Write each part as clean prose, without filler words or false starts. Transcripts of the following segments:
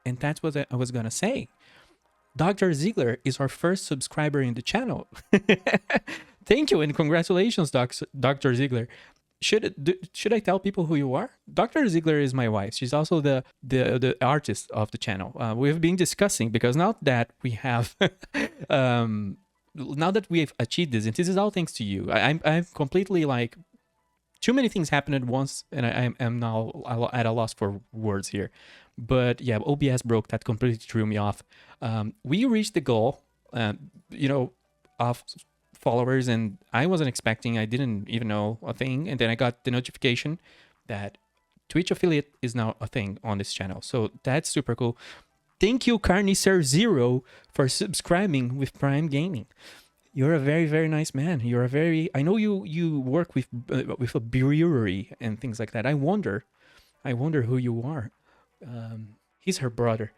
And that's what I was gonna say. Dr. Ziegler is our first subscriber in the channel. Thank you and congratulations, Dr. Ziegler. Should I tell people who you are? Dr. Ziegler is my wife. She's also the artist of the channel. We've been discussing because now that we have now that we have achieved this, and this is all thanks to you. I'm completely like too many things happen at once, and I am now at a loss for words here. But yeah, OBS broke. That completely threw me off. We reached the goal, you know, of followers, and I wasn't expecting. I didn't even know a thing, and then I got the notification that Twitch affiliate is now a thing on this channel. So that's super cool. Thank you, Carnicer0, for subscribing with Prime Gaming. You're a very, very nice man. You're a very. I know you work with a brewery and things like that. I wonder who you are. He's her brother.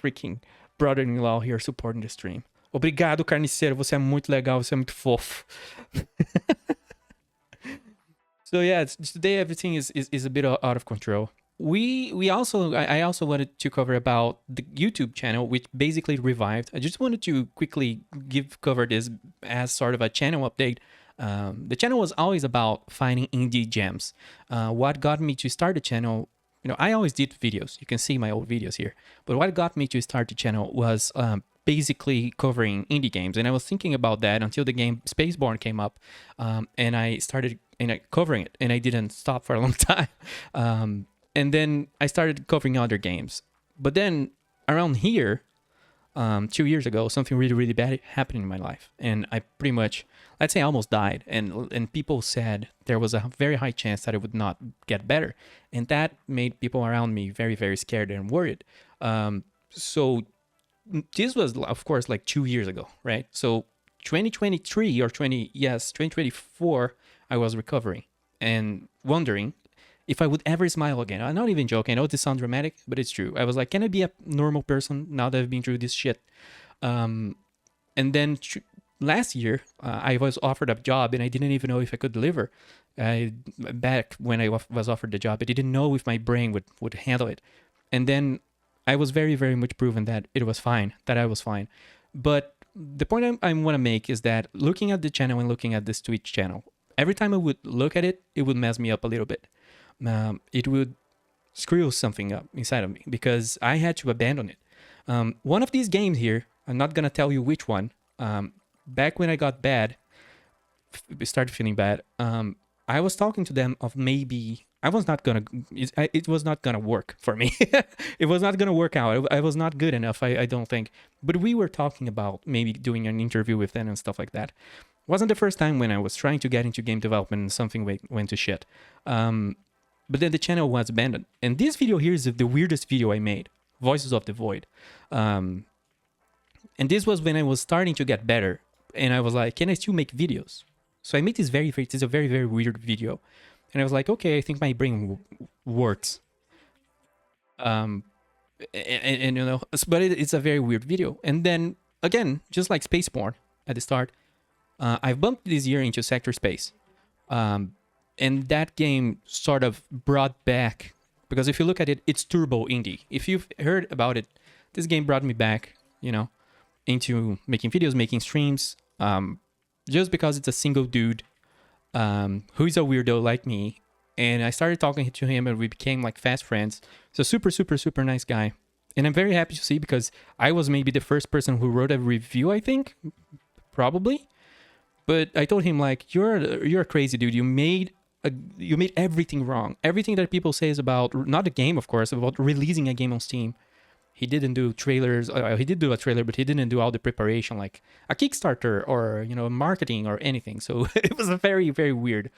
Freaking brother-in-law here supporting the stream. Obrigado, Carniceiro. Você é muito legal. Você é muito fofo. So yeah, today everything is a bit out of control. I also wanted to cover about the YouTube channel, which basically revived. I just wanted to quickly cover this as sort of a channel update. The channel was always about finding indie gems. What got me to start the channel, you know, I always did videos. You can see my old videos here. But what got me to start the channel was basically covering indie games. And I was thinking about that until the game Spaceborne came up. And I started covering it. And I didn't stop for a long time. And then I started covering other games. But then around here, 2 years ago, something really, really bad happened in my life. And I pretty much, let's say I almost died. And people said there was a very high chance that it would not get better. And that made people around me very, very scared and worried. So this was, of course, like 2 years ago, right? So 2023 or 2024, I was recovering and wondering if I would ever smile again. I'm not even joking. I know this sounds dramatic, but it's true. I was like, can I be a normal person now that I've been through this shit? And then last year, I was offered a job and I didn't even know if I could deliver. Back when I was offered the job, I didn't know if my brain would handle it. And then I was very, very much proven that it was fine, that I was fine. But the point I want to make is that looking at the channel and looking at this Twitch channel, every time I would look at it, it would mess me up a little bit. It would screw something up inside of me because I had to abandon it. One of these games here, I'm not going to tell you which one. Back when I got bad, started feeling bad, I was talking to them of maybe it was not gonna work for me. It was not gonna work out. I was not good enough, I don't think. But we were talking about maybe doing an interview with them and stuff like that. Wasn't the first time when I was trying to get into game development and something went to shit. But then the channel was abandoned. And this video here is the weirdest video I made. Voices of the Void. And this was when I was starting to get better. And I was like, can I still make videos? So I made this it's a very, very weird video. And I was like, okay, I think my brain works. And you know, but it's a very weird video. And then, again, just like Spaceborne at the start, I bumped this year into Sector Space. And that game sort of brought back, because if you look at it, it's turbo indie. If you've heard about it, this game brought me back, you know, into making videos, making streams, just because it's a single dude who's a weirdo like me. And I started talking to him and we became like fast friends. He's a super, super, super nice guy. And I'm very happy to see because I was maybe the first person who wrote a review, I think, probably. But I told him like, you're a crazy dude. You made everything wrong. Everything that people say is about, not a game, of course, about releasing a game on Steam. He didn't do trailers. He did do a trailer, but he didn't do all the preparation, like a Kickstarter or, you know, marketing or anything. So it was a very, very weird.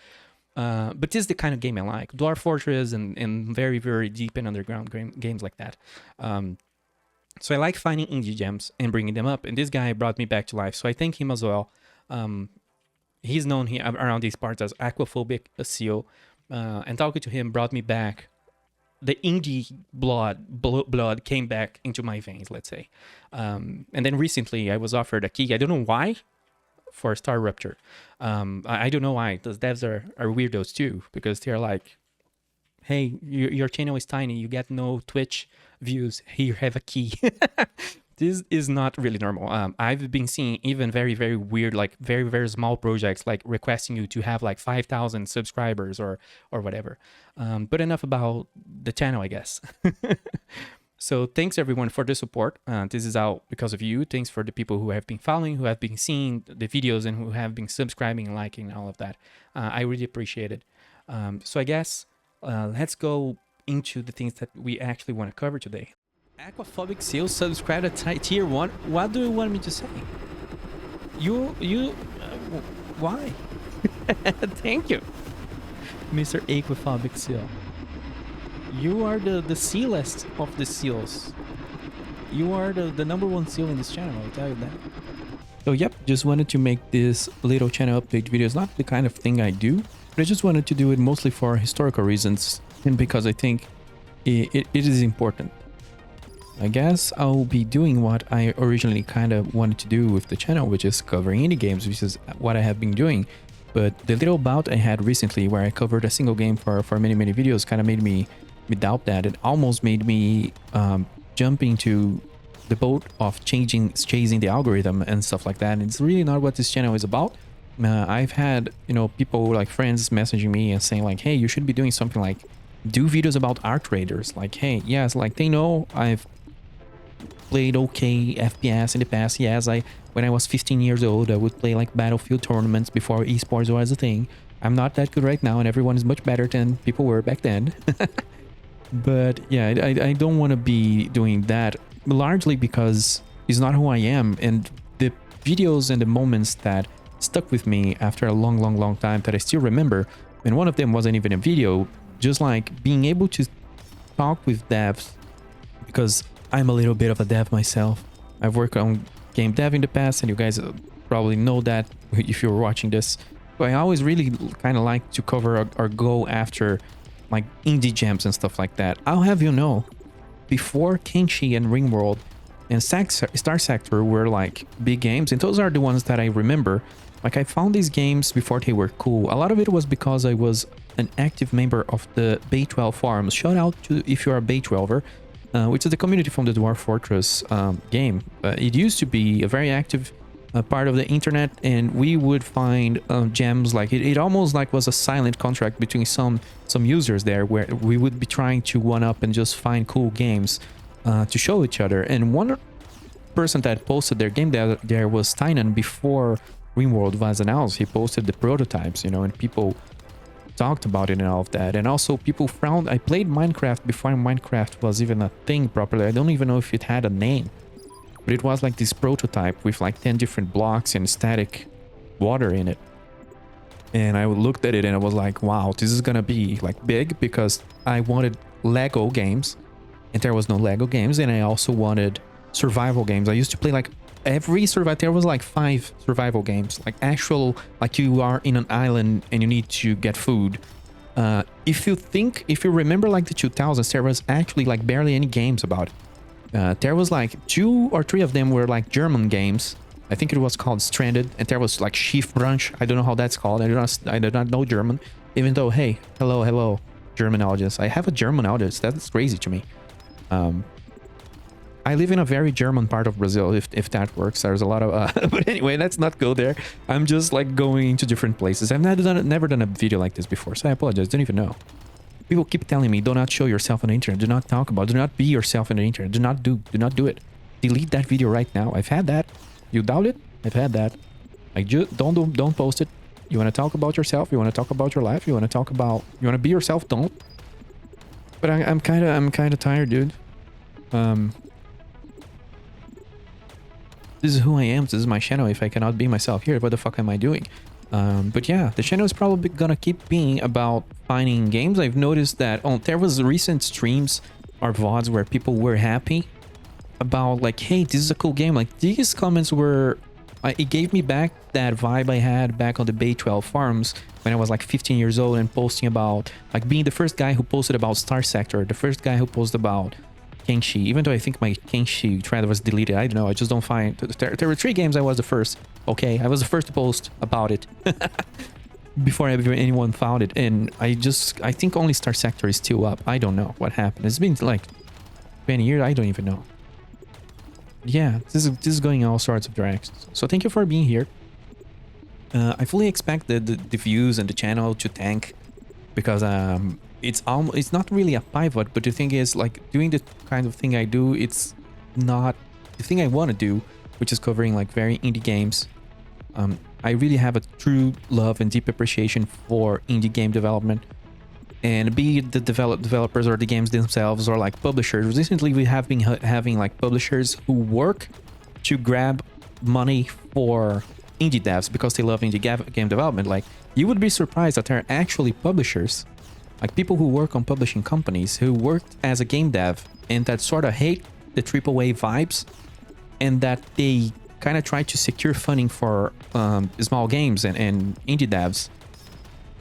But this is the kind of game I like. Dwarf Fortress and very, very deep and underground games like that. So I like finding indie gems and bringing them up. And this guy brought me back to life. So I thank him as well. He's known here around these parts as Aquaphobic Seal. And talking to him brought me back. The indie blood came back into my veins, let's say. And then recently I was offered a key. I don't know why, for Star Rupture. I don't know why. Those devs are weirdos too, because they're like, hey, your channel is tiny. You get no Twitch views. Here, have a key. This is not really normal. I've been seeing even very, very weird, like very, very small projects, like requesting you to have like 5,000 subscribers or whatever. But enough about the channel, I guess. So thanks everyone for the support. This is all because of you. Thanks for the people who have been following, who have been seeing the videos, and who have been subscribing, liking, all of that. I really appreciate it. So I guess let's go into the things that we actually want to cover today. Aquaphobic Seal subscribe to tier 1. What do you want me to say? Why? Thank you, Mr. Aquaphobic Seal. You are the sealest of the seals. You are the number one seal in this channel, I'll tell you that. So yep, just wanted to make this little channel update video. It's not the kind of thing I do, but I just wanted to do it mostly for historical reasons and because I think it is important. I guess I'll be doing what I originally kind of wanted to do with the channel, which is covering indie games, which is what I have been doing. But the little bout I had recently where I covered a single game for many, many videos kind of made me doubt that. It almost made me jump into the boat of chasing the algorithm and stuff like that. And it's really not what this channel is about. I've had, people like friends messaging me and saying like, hey, you should be doing something like do videos about art raiders. Like, hey, yes, like they know I've played okay FPS in the past. Yes, when I was 15 years old, I would play like Battlefield tournaments before esports was a thing. I'm not that good right now, and everyone is much better than people were back then. But yeah, I don't want to be doing that, largely because it's not who I am, and the videos and the moments that stuck with me after a long time that I still remember, and one of them wasn't even a video, just like being able to talk with devs, because I'm a little bit of a dev myself. I've worked on Gamedev in the past, and you guys probably know that if you're watching this. But I always really kind of like to cover or go after like indie gems and stuff like that. I'll have you know, before Kenshi and Ringworld and Star Sector were like big games, and those are the ones that I remember. Like I found these games before they were cool. A lot of it was because I was an active member of the Bay 12 forums. Shout out to if you're a Bay 12er. Which is the community from the Dwarf Fortress game. It used to be a very active part of the internet, and we would find gems. Like it almost like was a silent contract between some users there, where we would be trying to one up and just find cool games to show each other. And one person that posted their game there was Tynan before Ringworld was announced. He posted the prototypes, and people talked about it and all of that. And also people found I played Minecraft before Minecraft was even a thing properly. I don't even know if it had a name, but it was like this prototype with like 10 different blocks and static water in it. And I looked at it and I was like, wow, this is gonna be like big, because I wanted Lego games and there was no Lego games, and I also wanted survival games. I used to play like every survival. There was like 5 survival games, like actual, like you are in an island and you need to get food. If you remember like the 2000s, there was actually like barely any games about it. There was like 2 or 3 of them were like German games. I think it was called Stranded, and there was like Schiefbrunch. I don't know how that's called. I do not know German, even though, hey, hello German audience. I have a German audience. That's crazy to me. I live in a very German part of Brazil, if that works. There's a lot of... but anyway, let's not go there. I'm just like going to different places. I've never done a video like this before, so I apologize. Don't even know. People keep telling me, do not show yourself on the internet. Do not talk about it. Do not be yourself on the internet. Do not do it. Delete that video right now. I've had that. You doubt it? I've had that. Like, just don't post it. You want to talk about yourself? You want to talk about your life? You want to be yourself? Don't. But I'm kind of tired, dude. This is who I am. This is my channel. If I cannot be myself here, what the fuck am I doing? But yeah, the channel is probably gonna keep being about finding games. I've noticed that there was recent streams or VODs where people were happy about like, hey, this is a cool game. Like these comments were, it gave me back that vibe I had back on the Bay 12 forums when I was like 15 years old and posting about like being the first guy who posted about Star Sector, the first guy who posted about Kenshi, even though I think my Kenshi thread was deleted. I don't know, I just don't find... There were 3 games I was the first. Okay, I was the first to post about it. Before anyone found it. And I think only Star Sector is still up. I don't know what happened. It's been like 20 years, I don't even know. Yeah, this is going in all sorts of directions. So thank you for being here. I fully expect the views and the channel to tank because it's not really a pivot, but the thing is, like, doing the kind of thing I do, it's not the thing I want to do, which is covering like very indie games. I really have a true love and deep appreciation for indie game development, and be it the developers or the games themselves or like publishers. Recently we have been having like publishers who work to grab money for indie devs because they love indie game development. Like, you would be surprised that there are actually publishers, like people who work on publishing companies, who worked as a game dev and that sort of hate the AAA vibes, and that they kind of try to secure funding for small games and indie devs.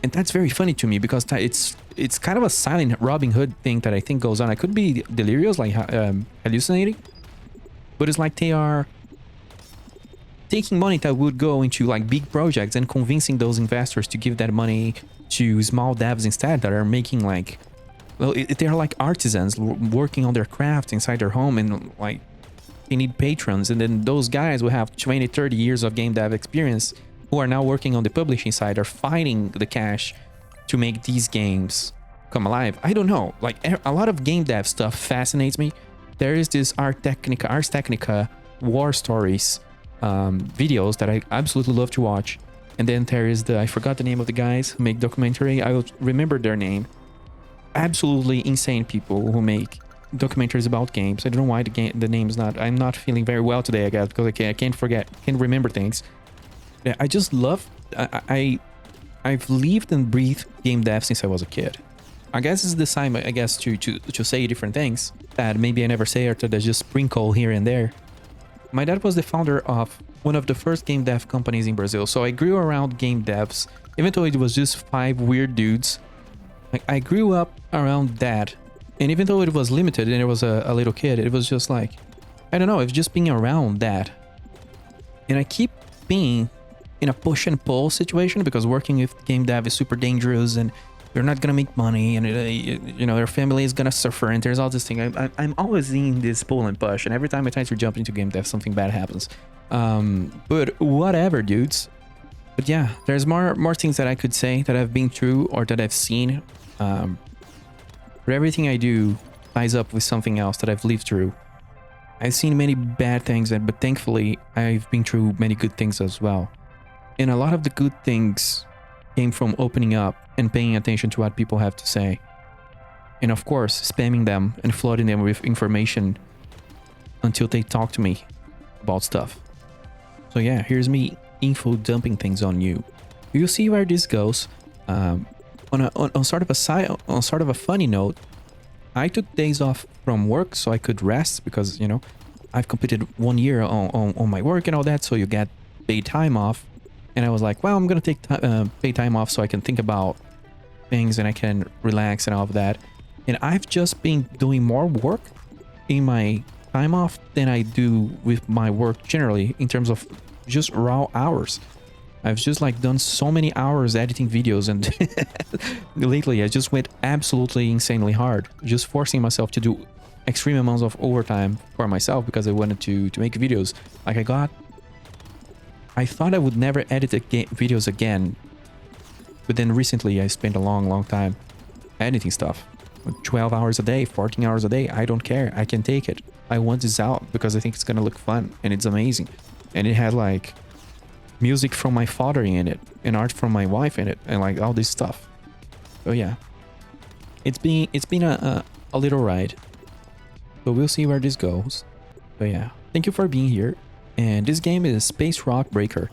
And that's very funny to me because it's kind of a silent Robin Hood thing that I think goes on. I could be delirious, like hallucinating, but it's like they are taking money that would go into like big projects and convincing those investors to give that money to small devs instead, that are making like, well, they're like artisans working on their craft inside their home, and like they need patrons. And then those guys who have 20-30 years of game dev experience, who are now working on the publishing side, are fighting the cash to make these games come alive. I don't know, like a lot of game dev stuff fascinates me. There is this Ars Technica war stories videos that I absolutely love to watch. And then there is I forgot the name of the guys who make documentary. I will remember their name. Absolutely insane people who make documentaries about games. I don't know why the name is not. I'm not feeling very well today, I guess, because I can't remember things. I just love. I've lived and breathed game dev since I was a kid. I guess it's the time, I guess, to say different things that maybe I never say, or that I just sprinkle here and there. My dad was the founder of one of the first game dev companies in Brazil, so I grew around game devs, even though it was just 5 weird dudes. Like, I grew up around that, and even though it was limited and I was a little kid, it was just like, I don't know, it's just being around that. And I keep being in a push and pull situation, because working with game dev is super dangerous, and they're not gonna make money, and you know, their family is gonna suffer, and there's all this thing. I'm always in this pull and push, and every time I try to jump into game dev, something bad happens. But whatever, dudes. But yeah, there's more things that I could say that I've been through or that I've seen. But everything I do ties up with something else that I've lived through. I've seen many bad things, but thankfully I've been through many good things as well. And a lot of the good things came from opening up and paying attention to what people have to say. And of course, spamming them and flooding them with information until they talk to me about stuff. So yeah, here's me info dumping things on you. You'll see where this goes. On sort of a funny note, I took days off from work so I could rest, because, you know, I've completed 1 year on my work and all that, so you get paid time off. And I was like, well, I'm gonna take paid time off so I can think about things and I can relax and all of that. And I've just been doing more work in my time off than I do with my work generally, in terms of just raw hours. I've just like done so many hours editing videos, and lately I just went absolutely insanely hard, just forcing myself to do extreme amounts of overtime for myself because I wanted to make videos. Like, I thought I would never edit videos again, but then recently I spent a long time editing stuff. 12 hours a day, 14 hours a day, I don't care, I can take it. I want this out because I think it's gonna look fun and it's amazing. And it had like music from my father in it, and art from my wife in it, and like all this stuff. So yeah, it's been a little ride, but we'll see where this goes. But yeah, thank you for being here. And this game is Space Rock Breaker,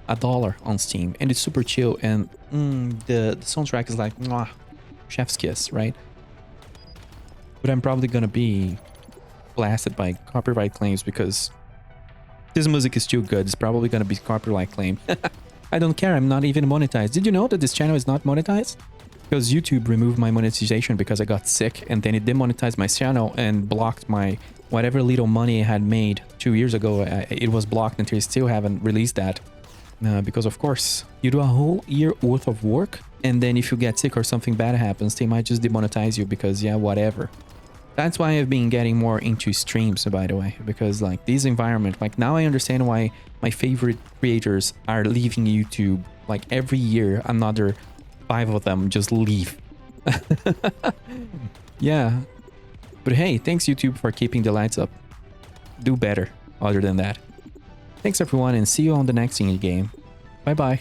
$1 on Steam, and it's super chill, and the soundtrack is like, mwah, chef's kiss, right? But I'm probably gonna be blasted by copyright claims because this music is too good. It's probably gonna be copyright claim. I don't care, I'm not even monetized. Did you know that this channel is not monetized? Because YouTube removed my monetization because I got sick, and then it demonetized my channel and blocked my whatever little money I had made 2 years ago. It was blocked, and they still haven't released that. Because of course, you do a whole year worth of work, and then if you get sick or something bad happens, they might just demonetize you because, yeah, whatever. That's why I've been getting more into streams, by the way, because like this environment, like now I understand why my favorite creators are leaving YouTube. Like every year, another 5 of them just leave. Yeah. But hey, thanks YouTube for keeping the lights up. Do better other than that. Thanks everyone and see you on the next indie game. Bye bye.